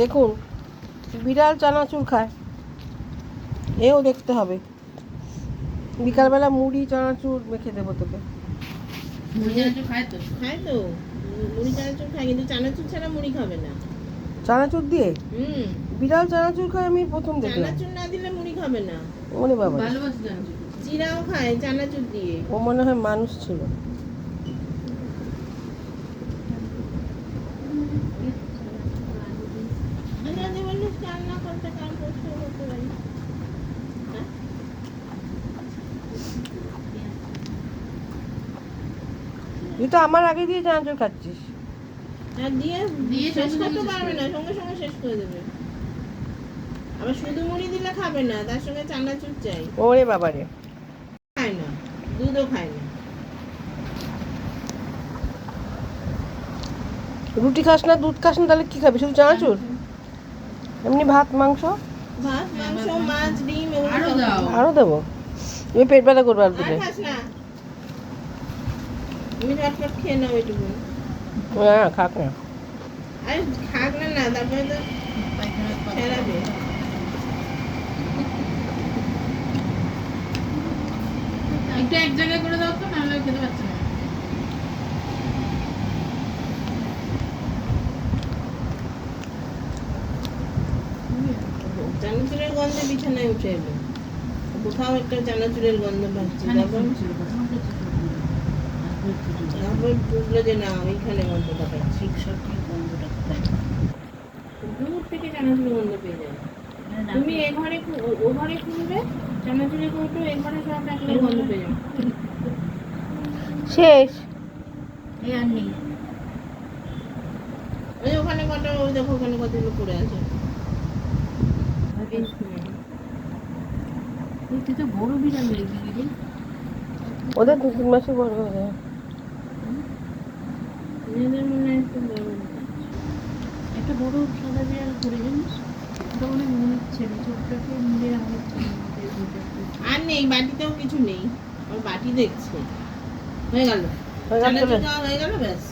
দেখুন বিড়াল চানাচুর খায়, এও দেখতে হবে। বিকালবেলা মুড়ি চানাচুর মেখে দেবো তোকে। মুড়ি চানাচুর খায় তো মুড়ি চানাচুর খায়, কিন্তু চানাচুর ছাড়া মুড়ি খাবে না। চানাচুর দিয়ে বিড়াল চানাচুর খায়, আমি প্রথম দেখলাম। চানাচুর না দিলে মুড়ি খাবে না। ওরে বাবা, ভালোবাসি চানাচুর। চিড়াও খায় চানাচুর দিয়ে। ও মনে হয় মানুষ ছিল। রান্না করতে কার প্রশ্ন করতে পারি? তুই তো আমার আগে দিয়ে চানাচুর খাচ্ছিস। দিয়ে শেষ করতে পারবে না, সঙ্গে সঙ্গে শেষ করে দেবে। আবার শুধু মুড়ি দিলে খাবে না, তার সঙ্গে চানাচুর চাই। ওরে বাবারে, খায় না, দুধও খায় না। রুটি খাস না, দুধ খাস না, তাহলে কি খাবি? শুধু চানাচুর? এমনি ভাত মাংস ভাত মাংস মাছ ডিম আরো দাও। আরো দেবো? তুমি পেট ব্যথা করবো আর দিলে। খাস না, তুমি ঝটপট খেয়ে নাও এটুকু। হ্যাঁ, খাক না। আরে খাক না, না তারপরে তো ছেড়াবে। একটু এক জায়গায় করে দাও তো, নাহলে খেতে পারছি না। চানাচুরের গন্ধে বিছানায় উঠে এলো। কোথাও একটা চানাচুরের গন্ধ পাচ্ছি, তারপর বুঝলো যে না ওইখানে গন্ধটা পাচ্ছি। দূর থেকে চানাচুরের গন্ধ পেয়ে যায়। তুমি এ ঘরে ও ঘরে খুলবে চানাচুরের কৌটো, এ ঘরে সব একটা গন্ধ পেয়ে যাবে। শেষ। আর নেই। ওই ওখানে কটা, ওই দেখো ওখানে কতগুলো পড়ে আছে। তুই তো বড় বিড়াল লেগে গেলি। ওদের 2-3 মাসে বড় হয়ে যায়। মেয়েদের মনে হয় একটু বড়। একটা বড় সাদা বিড়াল করে জানিস, ওটা অনেক মনে হচ্ছে ছোটটাকে মিলে আমাদের আর নেই, বাটিতেও কিছু নেই। ওর বাটি দেখছে। হয়ে গেল, হয়ে গেল, চলে। চানাচুর খাওয়া হয়ে গেল, ব্যাস।